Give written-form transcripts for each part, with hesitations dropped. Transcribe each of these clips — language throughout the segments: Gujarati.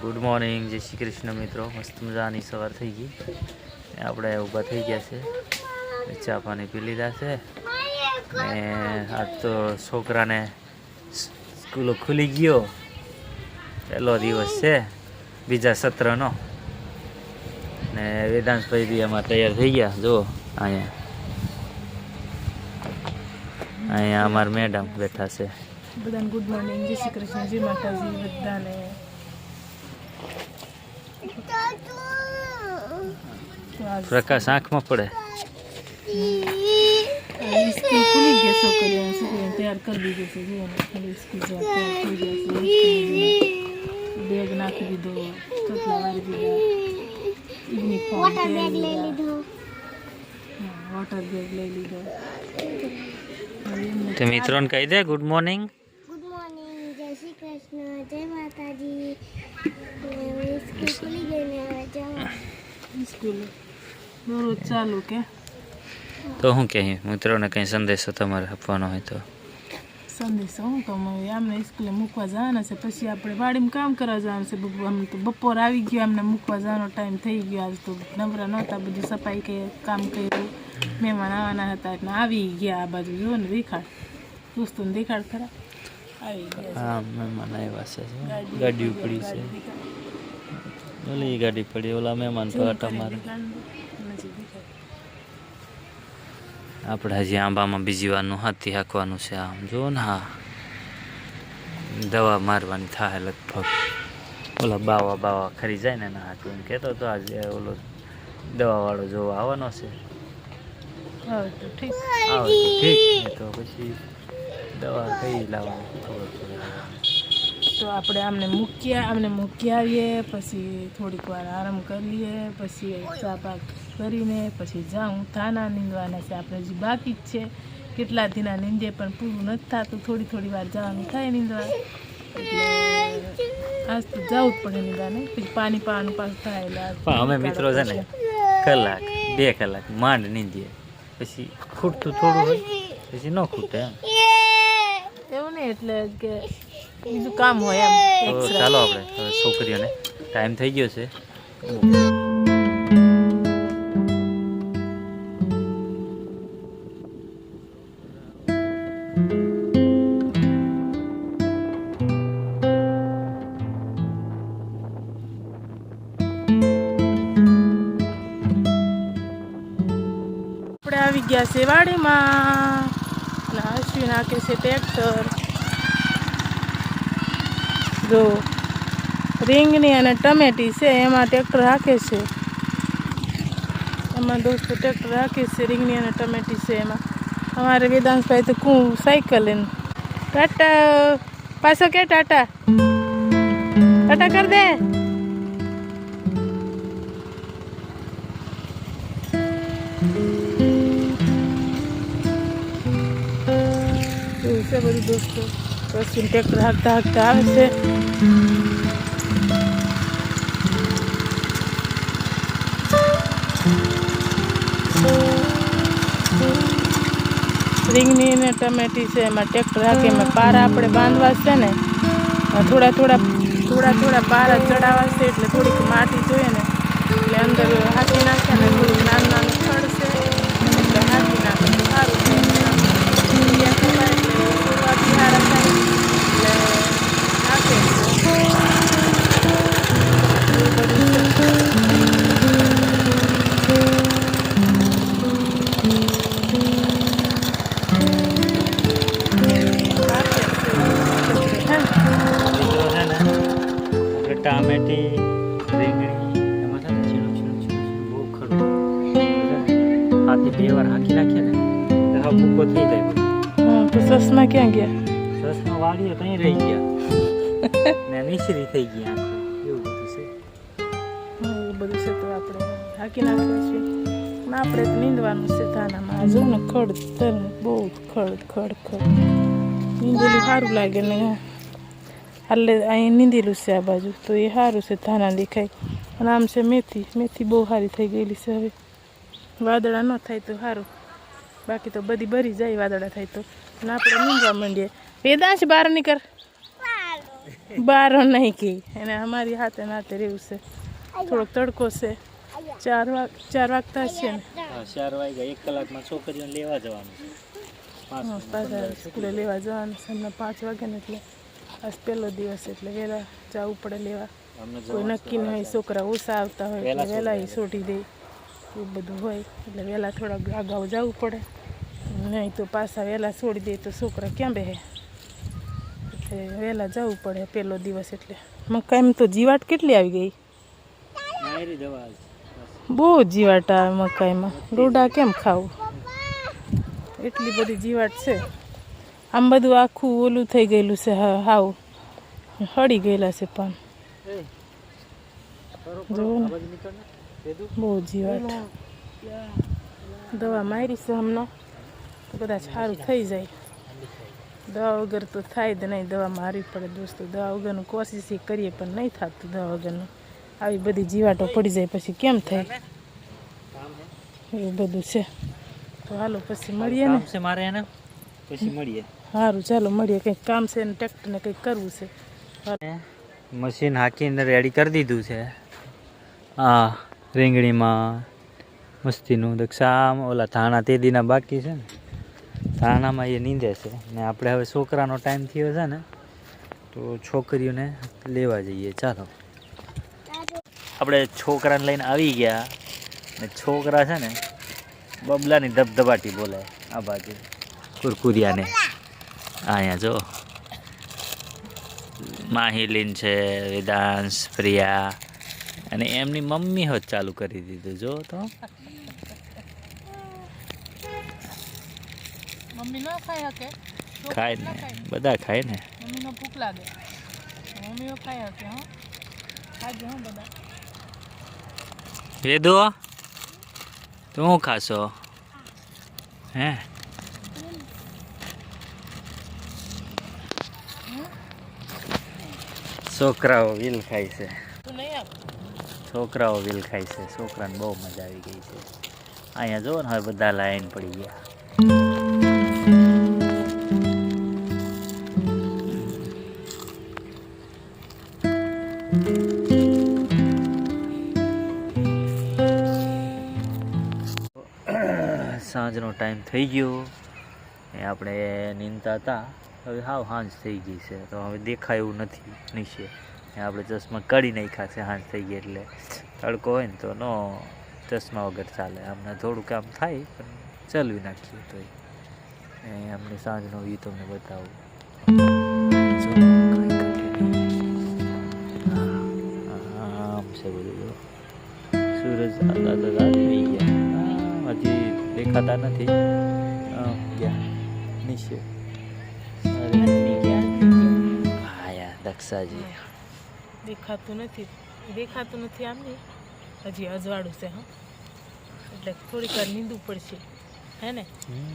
ગુડ મોર્નિંગ, જય શ્રી કૃષ્ણ મિત્રો. મસ્ત મજાની સવાર થઈ ગઈ. આપણે ઊભા થઈ ગયા છે, ચા પાણી પી લીધા છે ને આજ તો છોકરાને સ્કૂલો ખુલી ગયો, પહેલો દિવસ છે બીજા સત્રનો. ને વેદાંશભાઈ બી એમાં તૈયાર થઈ ગયા. જુઓ અહીંયા અમારા મેડમ બેઠા છે. બધાને ગુડ મોર્નિંગ, જય શ્રી કૃષ્ણ, જય માતાજી બધાને. પ્રકાશ આંખમાં પડે. સ્કૂલ ખુલી ગઈ, છોકરીઓને તૈયાર કરી દીધું છે. ખાલી સ્કૂલ બેગ નાખી દીધો, ચોટલા વાળી દીધા, યુનિફોર્મ વોટર બેગ લઈ લીધો. તો મિત્રોને કહી દે ગુડ મોર્નિંગ. ગુડ મોર્નિંગ, જય શ્રી કૃષ્ણ, જય માતાજી. સ્કૂલ ખુલી ગઈ ને હવે જાઓ સ્કૂલ દરરોજ ચાલુ કે. તો શું કહે મિત્રોને કંઈ સંદેશો તમારે આપવાનો હોય તો? સંદેશો શું કહું, આમને સ્કૂલે મૂકવા જવાના છે, પછી આપણે વાડીમાં કામ કરવા જવાનું છે. આમ તો બપોર આવી ગયો, અમને મૂકવા જવાનો ટાઈમ થઈ ગયો. આજ તો નવરા નહોતા, બધું સફાઈ કે કામ કર્યું, મહેમાન આવવાના હતા એટલે આવી ગયા. આ બાજુ જુઓ ને દેખાડ, દોસ્તોને દેખાડ ખરા આવી ગયા. હા, મહેમાન આવ્યા છે, ગાડી પડી છે. ઓલી ગાડી પડી, ઓલા મહેમાન તો આટા મારે. આપણે હજી આંબામાં બીજી વારનું હાથી હાંકવાનું છે. આમ જુઓ ને, હા દવા મારવાની થાય લગભગ. ઓલા બાવા ખરી જાય ને હાથું એમ કહેતો તો આજે ઓલો દવાવાળો જોવા આવવાનો છે. હવે તો ઠીક, આવે તો ઠીક, તો પછી દવા કઈ લાવવાની ખબર પડે. તો આપણે આમને મૂકી આવીએ, પછી થોડીક વાર આરામ કરીએ, પછી ચા પાક કરીને પછી જાઉં. થાના નીંદવાના છે આપણે, હજી બાકી જ છે. કેટલા દિના નીંદે પણ પૂરું નથી થતું. થોડી વાર જવાનું થાય નીંદવા, એટલે આજ તો જવું જ પડે નીંદવાને. પછી પાણી પાવાનું પાછું થાય એટલે અમે મિત્રો છે ને કલાક 2 કલાક માંડ નીંદીએ, પછી ખૂટતું થોડું હોય પછી ન ખૂટે એમ. એવું નહીં, એટલે કે બીજું કામ હોય એમ. તો ચાલો આપણે હવે છોકરીઓને ટાઈમ થઈ ગયો છે. આપણે આવી ગયા છે વાડીમાં, અને અશ્વિન નાખે છે ટ્રેક્ટર. જો રીંગણી અને ટમેટી છે, એમાં ટ્રેક્ટર હાકે છે. એમાં દોસ્તો ટ્રેક્ટર હાકે છે, રીંગણી અને ટમેટી છે એમાં. અમારે વેદાંશભાઈ તો સાયકલ લઈને ટાટા પાછો કે ટાટા કર દે. એવું છે બધું દોસ્તો. પછી ટ્રેક્ટર હાંકતા આવે છે. રીંગણી ને ટમેટી છે, એમાં ટ્રેક્ટર હાંકે. એમાં પારા આપણે બાંધવા છે ને, થોડા પારા ચડાવવા છે, એટલે થોડીક માટી જોઈએ ને, એટલે અંદર હાંકી નાખ્યા ને થોડુંક નાનું ખડ છે, એટલે હાંકી નાખે સારું છે. ટામેટી રીંગણી એમાં છે ને છીણું બહુ ખરું. હાથી 2 વાર હાંકી નાખીએ ને તો હા ભૂકો થઈ જાય. તો સસમાં ક્યાં ગયા? સસમાં વાળીએ ત્યાં રહી ગયા ને નીચરી થઈ ગયા. એવું બધું છે. એવું બધું છે. તો આપણે હાંકી નાખ્યું છે, પણ આપણે નીંદવાનું છે થાનામાં. આ જો ને ખડ બહુ ખડ નીંદેલું સારું લાગે ને. એટલે અહીં નીંદેલું છે આ બાજુ, તો એ સારું છે, ધાના દેખાય. અને આમ છે મેથી બહુ સારી થઈ ગયેલી છે. હવે વાદળા ન થાય તો સારું, બાકી તો બધી ભરી જાય વાદળા થાય તો. અને આપણે નીંદવા માંડીએ. વેદાંશ બહાર નીકળ. બારો નહીં કે એને અમારી હાથે નાતે રહેવું છે. થોડોક તડકો છે. 4 વાગતા છે ને 4 વાગ્યા 1 કલાકમાં છોકરીઓને લેવા જવાનું છે. પાછા સ્કૂલે લેવા જવાનું છે. હમણાં 5 વાગે ને એટલે આજ પહેલો દિવસ એટલે વહેલા જવું પડે લેવા. કોઈ નક્કી નહીં હોય, છોકરા ઓછા આવતા હોય એટલે વહેલા એ છોડી દે એવું બધું હોય એટલે વહેલા થોડાક અગાઉ જવું પડે. નહીં તો પાછા વહેલા છોડી દે તો છોકરા ક્યાં બેસે એટલે વહેલા જવું પડે પહેલો દિવસ. એટલે મકાઈમાં તો જીવાટ કેટલી આવી ગઈ, બહુ જીવાટ આવે મકાઈમાં. ડોડા કેમ ખાવું, એટલી બધી જીવાટ છે. આમ બધું આખું ઓલું થઈ ગયેલું છે, હાવ હળી ગયેલા છે પાન. જુઓ ને બહુ જીવાટ. દવા મારી છે હમણાં તો કદાચ સારું થઈ જાય. દવા વગર તો થાય જ નહીં, દવા મારવી પડે દોસ્તો. દવા વગરનું કોશિશ કરીએ પણ નહીં થતું. દવા વગરનું આવી બધી જીવાટો પડી જાય પછી કેમ થાય, એવું બધું છે. તો હાલો પછી મળીએ ને. મારે એને પછી મળીએ. સારું ચાલો મળીએ. કંઈક કામ છે ને ટ્રેક્ટરને કંઈક કરવું છે. મશીન હાકીને રેડી કરી દીધું છે. આ રીંગણીમાં મસ્તીનું દક્ષા ઓલા ધાણા તે દીના બાકી છે ને, ધાણામાં એ નીંદે છે. ને આપણે હવે છોકરાનો ટાઈમ થયો છે ને તો છોકરીઓને લેવા જઈએ. ચાલો આપણે છોકરાને લઈને આવી ગયા ને છોકરા છે ને બબલાની ધબધબાટી બોલે. આ બાજુ કુરકુરિયાને અહીંયા જો માહિલીન છે, વેદાંશ, પ્રિયા અને એમની મમ્મી હોત ચાલુ કરી દીધું. જો તો મમ્મી ન ખાઈ શકે, ખાય ને બધા ખાય ને. મમ્મીનો ભૂખ લાગે, મમ્મીઓ ખાઈ શકે. હા ખાજો હા બધા. વેદો તું ખાશો હે? છોકરાઓ વિલ ખાય છે, છોકરાઓ વિલ ખાય છે. છોકરાને બહુ મજા આવી ગઈ છે. અહીંયા જો ને હવે બધા લાઈન પડી ગયા. સાંજનો ટાઈમ થઈ ગયો. એ આપણે નીંદતા હતા, હવે હાવ સાંજ થઈ ગઈ છે તો હવે દેખાય એવું નથી નીચે. આપણે ચશ્મા કાઢી નાખ્યા છે સાંજ થઈ ગઈ એટલે. તડકો હોય ને તો ન ચશ્મા વગર ચાલે. આમને થોડું કામ થાય પણ ચલવી નાખીએ તો અમને સાંજનો વ્યૂ તમને બતાવું. આમ છે બધું. સૂરજ આવી ગયા, હજી દેખાતા નથી. ગયા નીચે દક્ષાજી દેખાતું નથી આમ નહીં. હજી અજવાળું છે. હા એટલે થોડીક વાર નીંદવું પડશે હે ને.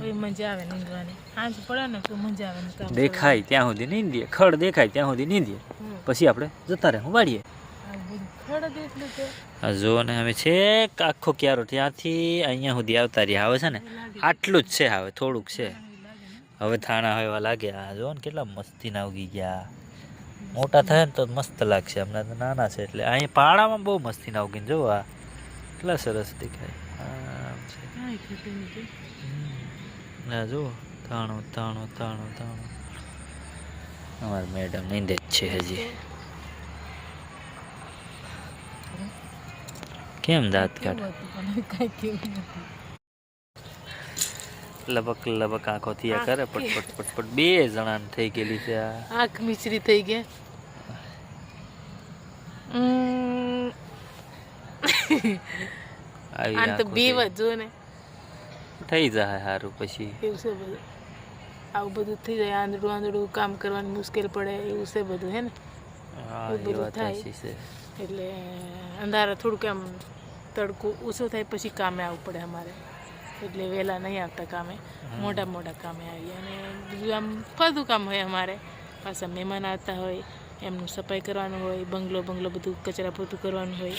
હવે મજા આવે નીંદવાની. સાંજ પડે ને તો મજા આવે ને. કામ દેખાય ત્યાં સુધી નીંદીએ, ખડ દેખાય ત્યાં સુધી નીંદીએ, પછી આપણે જતા રહે હું વાળીએ. ખડ એટલું તો જો ને અમે છેક આખો ક્યારો ત્યાંથી અહીંયા સુધી આવતા રહ્યા. હવે છે ને આટલું જ છે, હવે થોડુંક છે. હવે થાણા હવે લાગે. આ જો ને કેટલા મસ્તીના ઉગી ગયા. મોટા થાય ને તો મસ્ત લાગશે. હમણાં તો નાના છે એટલે અહીંયા પાડામાં બહુ મસ્તીના ઉગીને જો આ કેટલા સરસ દેખાય. આમ છે ના જો થાણું થાણું થાણું થાણું. અમારા મેડમ નીંદે જ છે હજી. કેમ દાંત કાઢે? લબક લબક આંખો થયા કરે પટપટ પટપટ. 2 જણાને થઈ ગયેલી છે આ. આંખ મિશ્રી થઈ ગયા. આને તો બે જો ને થઈ જાય સારું પછી. એવું છે બધું. આવું બધું થઈ જાય. આંધળું કામ કરવાની મુશ્કેલ પડે એવું છે બધું હે ને. હા એ વાત સાચી છે. એટલે અંધારા થોડુંક આમ તડકો ઓછો થાય પછી કામે આવવું પડે અમારે. એટલે વહેલા નહીં આવતા કામે, મોટા કામે આવીએ. અને બીજું આમ બધું કામ હોય અમારે. પાછા મહેમાન આવતા હોય એમનું સફાઈ કરવાનું હોય, બંગલો બધું કચરા પોતું કરવાનું હોય,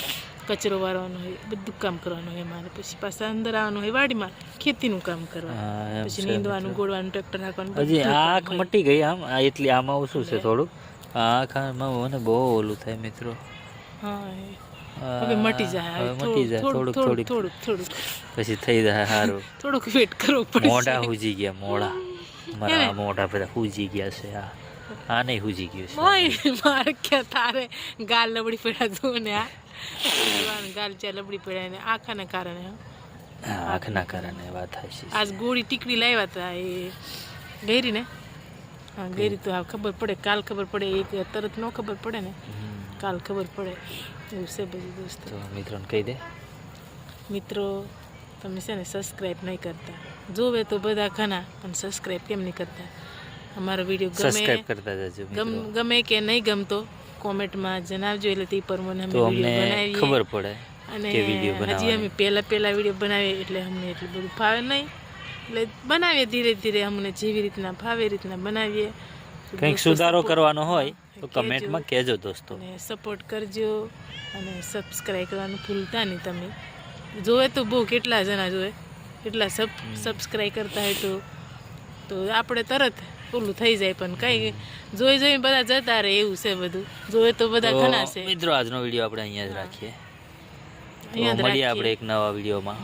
કચરો વાળવાનો હોય, બધું કામ કરવાનું હોય અમારે. પછી પાછા અંદર આવવાનું હોય વાડીમાં ખેતીનું કામ કરવાનું, પછી નીંદવાનું, ગોળવાનું, ટ્રેક્ટર નાખવાનું. હજી આંખ મટી ગઈ આમ એટલી. આમાં ઓછું છે થોડુંક. આખામાં મને બહુ ઓલું થાય મિત્રો. હા હવે મટી જાય હવે મટી જાય થોડુંક થોડીક થોડુંક પછી થઈ જાય સારું. થોડુંક વેટ કરવું પડે મોઢા હુજી ગયા મોઢા મારા મોઢા બધા હુજી ગયા છે. આ નહીં હુજી ગયું છે. ઓય મારે ક્યાં તારે ગાલ લબડી પડ્યા તું ને આ ગાલ ચા લબડી પડ્યા ને આખાને કારણે આંખના કારણે વાત થાય છે. આજ ગોળી ટીકડી લાવ્યા હતા એ ગેરી ને હા ગેરી તો આ ખબર પડે કાલ ખબર પડે એક તરત ન ખબર પડે ને કાલ ખબર પડે એવું છે બધું દોસ્તો. તો મિત્રોને કહી દે. મિત્રો તમે છે ને સબસ્ક્રાઈબ નહીં કરતા જોવે તો બધા ઘણા પણ સબસ્ક્રાઈબ કેમ નહીં કરતા. અમારો વિડીયો સબસ્ક્રાઇબ કરતા જજો મિત્રો. ગમે કે નહીં ગમતો કોમેન્ટમાં જણાવજો એટલે તે પ્રમાણે અમે તો અમને વિડીયો ખબર બનાવીએ. પડે અને કે વિડીયો હજી બનાવવાની. અમે પહેલા વિડીયો બનાવીએ એટલે અમને એટલું બધું ફાવે નહીં એટલે બનાવીએ ધીરે ધીરે અમને જેવી રીતના ફાવે એ રીતના બનાવીએ. કંઈક સુધારો કરવાનો હોય તો કમેન્ટમાં કહેજો દોસ્તો. અને સપોર્ટ કરજો અને સબસ્ક્રાઈબ કરવાનું ભૂલતા નહીં તમે. જોવે તો બહુ કેટલા જણા જોવે કેટલા સબસ્ક્રાઈબ કરતા હોય તો આપણે તરત ઓલું થઈ જાય પણ કંઈ જોઈ બધા જતા રહે એવું છે બધું. જોવે તો બધા ઘણા છે. મિત્રો આજનો વિડીયો આપણે અહીંયા જ રાખીએ. અહીંયા જ તો મળીએ રાખીએ. આપણે એક નવા વિડીયોમાં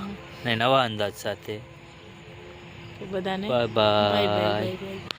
ને નવા અંદાજ સાથે. બધાને bye bye bye. Bye bye.